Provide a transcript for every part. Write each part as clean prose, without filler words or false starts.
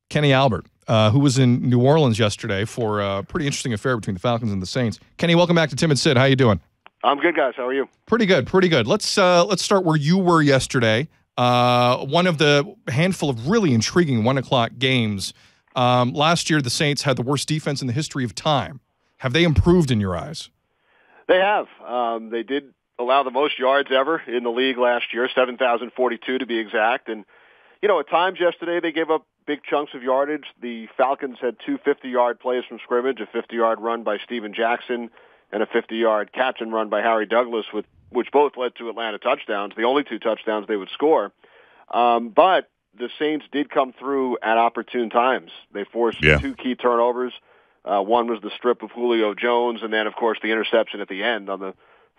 Kenny Albert, who was in New Orleans yesterday for a pretty interesting affair between the Falcons and the Saints. Kenny, welcome back to Tim and Sid. How you doing? I'm good, guys. How are you? Pretty good, pretty good. Let's start where you were yesterday. One of the handful of really intriguing 1 o'clock games. Last year, the Saints had the worst defense in the history of time. Have they improved in your eyes? They have. They did allow the most yards ever in the league last year, 7,042 to be exact. And, at times yesterday they gave up big chunks of yardage. The Falcons had two 50-yard plays from scrimmage, a 50-yard run by Steven Jackson and a 50-yard catch and run by Harry Douglas, which both led to Atlanta touchdowns, the only two touchdowns they would score. But the Saints did come through at opportune times. They forced two key turnovers. One was the strip of Julio Jones, and then, of course, the interception at the end on the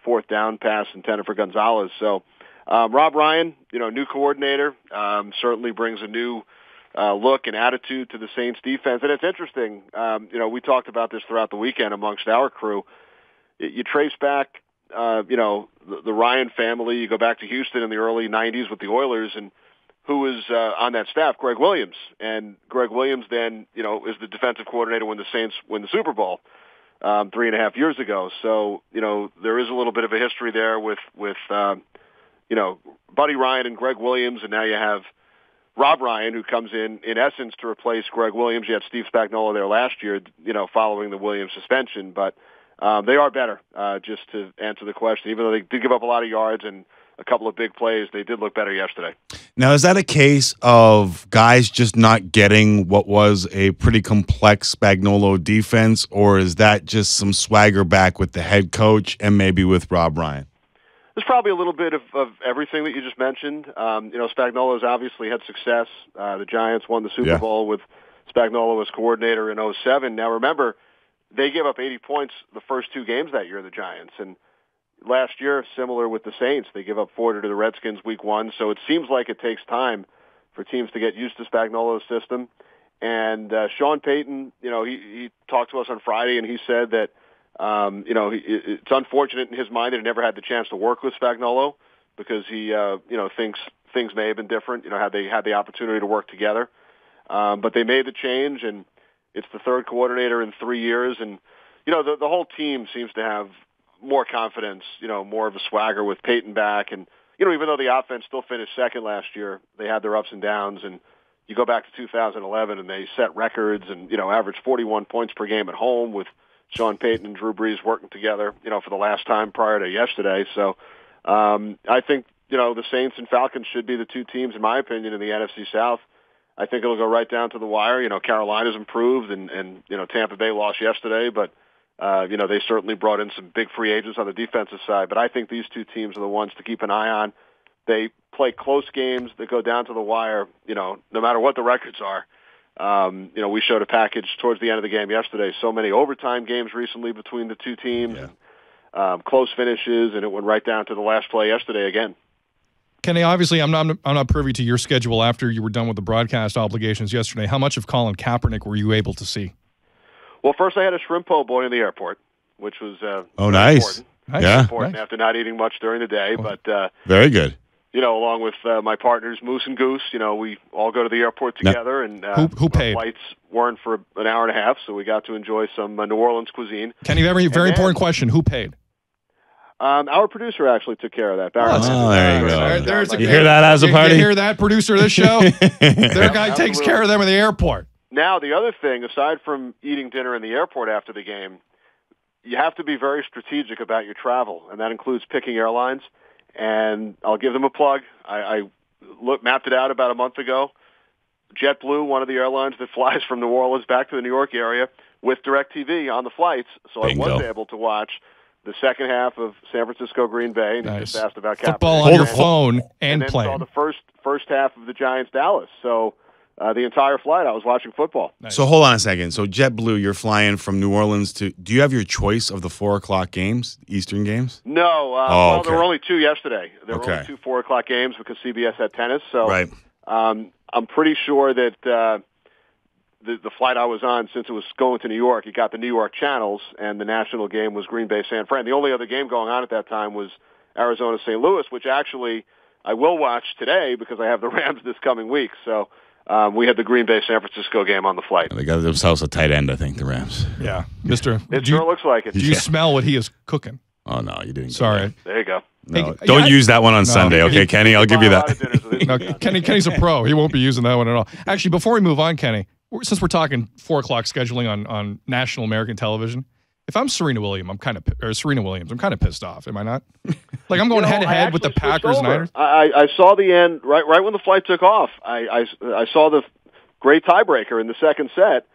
fourth down pass intended for Gonzalez. So Rob Ryan, new coordinator, certainly brings a new look and attitude to the Saints defense. And it's interesting, we talked about this throughout the weekend amongst our crew. You trace back, the Ryan family. You go back to Houston in the early 90s with the Oilers, and who was on that staff? Greg Williams. And Greg Williams then, is the defensive coordinator when the Saints win the Super Bowl 3.5 years ago. So, there is a little bit of a history there with Buddy Ryan and Greg Williams, and now you have Rob Ryan, who comes in essence, to replace Greg Williams. You had Steve Spagnuolo there last year, following the Williams suspension. But they are better, just to answer the question. Even though they did give up a lot of yards and a couple of big plays, they did look better yesterday. Now, is that a case of guys just not getting what was a pretty complex Spagnuolo defense, or is that just some swagger back with the head coach and maybe with Rob Ryan? There's probably a little bit of everything that you just mentioned. Spagnuolo's obviously had success. The Giants won the Super Bowl with Spagnuolo as coordinator in 2007. Now, remember, they gave up 80 points the first two games that year, the Giants. And last year, similar with the Saints, they give up 40 to the Redskins week one. So it seems like it takes time for teams to get used to Spagnuolo's system. And Sean Payton, he talked to us on Friday, and he said that it's unfortunate in his mind that he never had the chance to work with Spagnuolo because he, thinks things may have been different, had they had the opportunity to work together. But they made the change, and it's the third coordinator in 3 years. And, the whole team seems to have more confidence, more of a swagger with Peyton back. And, even though the offense still finished second last year, they had their ups and downs. And you go back to 2011 and they set records and, averaged 41 points per game at home with Sean Payton and Drew Brees working together, for the last time prior to yesterday. So I think, the Saints and Falcons should be the two teams, in my opinion, in the NFC South. I think it'll go right down to the wire. Carolina's improved and Tampa Bay lost yesterday, but they certainly brought in some big free agents on the defensive side. But I think these two teams are the ones to keep an eye on. They play close games that go down to the wire, no matter what the records are. We showed a package towards the end of the game yesterday. So many overtime games recently between the two teams, close finishes, and it went right down to the last play yesterday again. Kenny, obviously, I'm not privy to your schedule after you were done with the broadcast obligations yesterday. How much of Colin Kaepernick were you able to see? Well, first I had a shrimp po' boy in the airport, which was nice. Important after not eating much during the day, but very good. Along with my partners Moose and Goose, we all go to the airport together, and who paid? Flights weren't for an hour and a half, so we got to enjoy some New Orleans cuisine. Kenny, very important question: who paid? Our producer actually took care of that. Barry. There you go. There's you hear that as a party? You hear that, producer of this show? Their guy takes care of them in the airport. Now, the other thing, aside from eating dinner in the airport after the game, you have to be very strategic about your travel, and that includes picking airlines. And I'll give them a plug. I mapped it out about a month ago. JetBlue, one of the airlines that flies from New Orleans back to the New York area, with DirecTV on the flights, so Bingo. I was able to watch the second half of San Francisco Green Bay. And nice. Just asked about football Kaepernick. on your phone and then playing. saw the first half of the Giants Dallas. So the entire flight, I was watching football. Nice. So hold on a second. So JetBlue, you're flying from New Orleans to. Do you have your choice of the 4 o'clock games, Eastern games? No. Okay. There were only two yesterday. There were Okay. only two 4 o'clock games because CBS had tennis. So Right. I'm pretty sure that the flight I was on, since it was going to New York, it got the New York channels, and the national game was Green Bay San Fran. The only other game going on at that time was Arizona St. Louis, which actually I will watch today because I have the Rams this coming week. So we had the Green Bay San Francisco game on the flight. They got themselves a tight end, I think, the Rams. Yeah, Mister. It sure looks like it. Do you smell what he is cooking? Oh no, you didn't. Sorry. There you go. No, don't use that one on Sunday, okay, Kenny? I'll give you that. No, Kenny's a pro. He won't be using that one at all. Actually, before we move on, Kenny, since we're talking 4 o'clock scheduling on national American television, if I'm Serena Williams, I'm kind of pissed off. Am I not? Like I'm going head to head with the Packers and Niners. I saw the end right when the flight took off. I saw the great tiebreaker in the second set,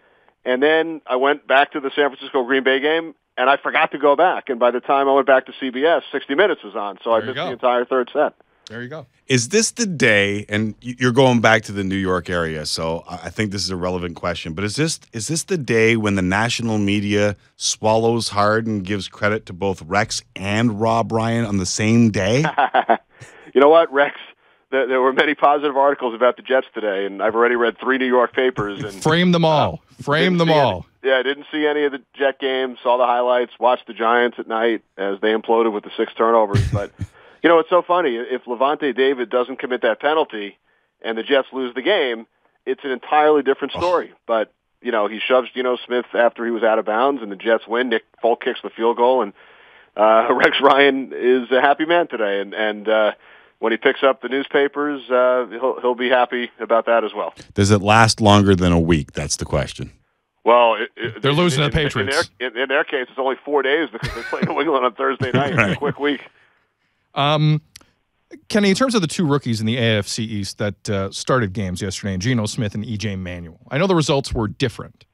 and then I went back to the San Francisco Green Bay game, and I forgot to go back. And by the time I went back to CBS, 60 Minutes was on, so I missed the entire third set. There you go. Is this the day, and you're going back to the New York area, so I think this is a relevant question, but is this the day when the national media swallows hard and gives credit to both Rex and Rob Ryan on the same day? You know what, Rex? There were many positive articles about the Jets today, and I've already read 3 New York papers. And frame them all. Frame them all. I didn't see any of the Jet games, saw the highlights, watched the Giants at night as they imploded with the 6 turnovers, but... You know, it's so funny. If Levante David doesn't commit that penalty and the Jets lose the game, it's an entirely different story. But, you know, he shoves Geno Smith after he was out of bounds, and the Jets win. Nick Folk kicks the field goal, and Rex Ryan is a happy man today. And when he picks up the newspapers, he'll be happy about that as well. Does it last longer than a week? That's the question. Well, they're losing to the Patriots. In their case, it's only 4 days because they play New England on Thursday night. Right. It's a quick week. Kenny, in terms of the 2 rookies in the AFC East that started games yesterday, Geno Smith and E.J. Manuel, I know the results were different,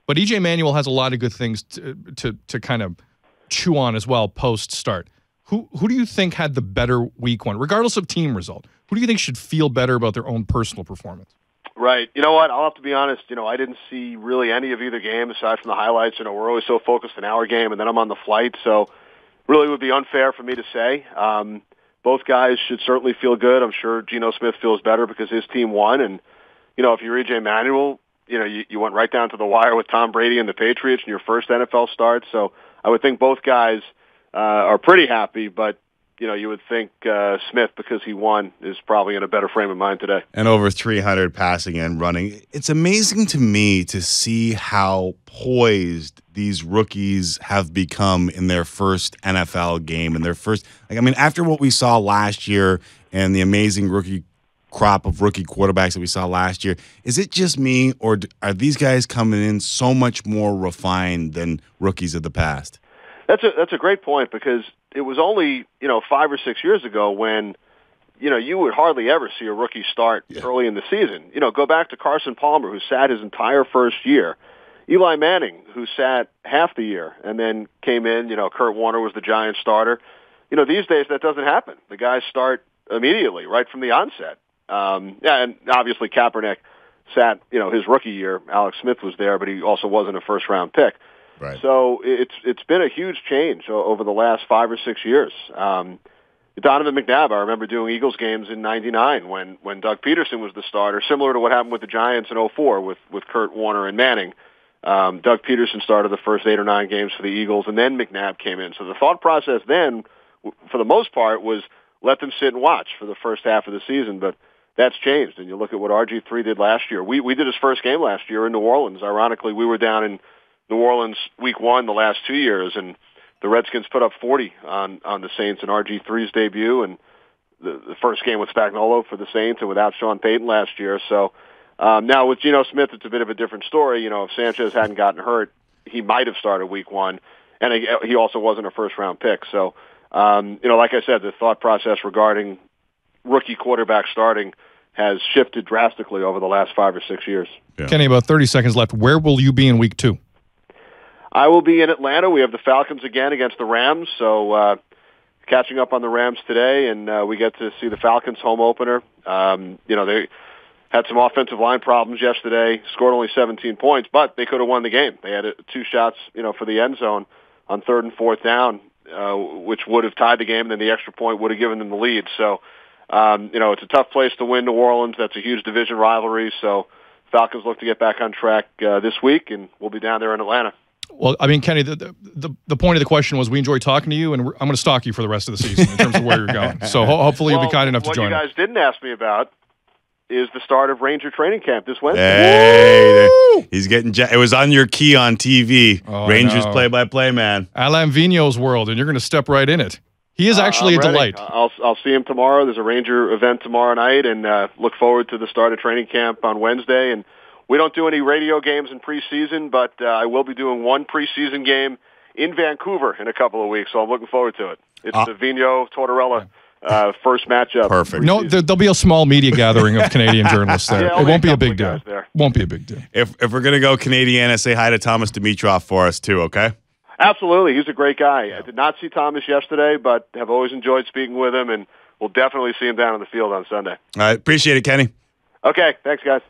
but E.J. Manuel has a lot of good things to kind of chew on as well post-start. Who do you think had the better week 1, regardless of team result? Who do you think should feel better about their own personal performance? Right. You know what? I'll have to be honest. You know, I didn't see really any of either game aside from the highlights. You know, we're always so focused on our game, and then I'm on the flight, so really would be unfair for me to say. Both guys should certainly feel good. I'm sure Geno Smith feels better because his team won. And, you know, if you're E.J. Manuel, you know, you went right down to the wire with Tom Brady and the Patriots in your first NFL start. So I would think both guys are pretty happy. But, you know, you would think Smith, because he won, is probably in a better frame of mind today. And over 300 passing and running. It's amazing to me to see how poised these rookies have become in their first NFL game, in their first, like, I mean, after what we saw last year and the amazing rookie crop of rookie quarterbacks that we saw last year, is it just me, or are these guys coming in so much more refined than rookies of the past? That's a great point, because it was only, you know, 5 or 6 years ago when, you know, you would hardly ever see a rookie start early in the season. You know, go back to Carson Palmer, who sat his entire first year. Eli Manning, who sat half the year and then came in. You know, Kurt Warner was the Giants starter. You know, these days that doesn't happen. The guys start immediately, right from the onset. And obviously Kaepernick sat, you know, his rookie year. Alex Smith was there, but he also wasn't a first-round pick. Right. So it's been a huge change over the last 5 or 6 years. Donovan McNabb, I remember doing Eagles games in '99 when Doug Peterson was the starter, similar to what happened with the Giants in '04 with Kurt Warner and Manning. Doug Peterson started the first 8 or 9 games for the Eagles, and then McNabb came in. So the thought process then, for the most part, was let them sit and watch for the first half of the season. But that's changed, and you look at what RG3 did last year. We did his first game last year in New Orleans. Ironically, we were down in New Orleans week 1 the last 2 years, and the Redskins put up 40 on the Saints in RG3's debut, and the first game with Spagnuolo for the Saints and without Sean Payton last year. So now with Geno Smith, it's a bit of a different story. You know, if Sanchez hadn't gotten hurt, he might have started week 1, and he also wasn't a first-round pick. So, you know, like I said, the thought process regarding rookie quarterback starting has shifted drastically over the last 5 or 6 years. Yeah. Kenny, about 30 seconds left. Where will you be in week 2? I will be in Atlanta. We have the Falcons again against the Rams, so catching up on the Rams today, and we get to see the Falcons home opener. You know, they had some offensive line problems yesterday, scored only 17 points, but they could have won the game. They had 2 shots, you know, for the end zone on 3rd and 4th down, which would have tied the game, and then the extra point would have given them the lead. So, you know, it's a tough place to win, New Orleans. That's a huge division rivalry, so Falcons look to get back on track this week, and we'll be down there in Atlanta. Well, I mean, Kenny, the point of the question was we enjoy talking to you, and I'm going to stalk you for the rest of the season in terms of where you're going. So hopefully you'll be kind enough to join us. What you guys didn't ask me about is the start of Ranger training camp this Wednesday. Hey, he's getting. It was on your key on TV. Oh, Rangers play-by-play man. Alain Vigneault's world, and you're going to step right in it. He is actually a delight. I'll see him tomorrow. There's a Ranger event tomorrow night, and look forward to the start of training camp on Wednesday. And we don't do any radio games in preseason, but I will be doing one preseason game in Vancouver in a couple of weeks, so I'm looking forward to it. It's the Vigneault-Tortorella first matchup. Perfect. No, there'll be a small media gathering of Canadian journalists there. Yeah, it won't be a big deal. Won't be a big deal. If we're going to go Canadiana, say hi to Thomas Dimitrov for us, too, okay? Absolutely. He's a great guy. I did not see Thomas yesterday, but have always enjoyed speaking with him, and we'll definitely see him down on the field on Sunday. All right. Appreciate it, Kenny. Okay. Thanks, guys.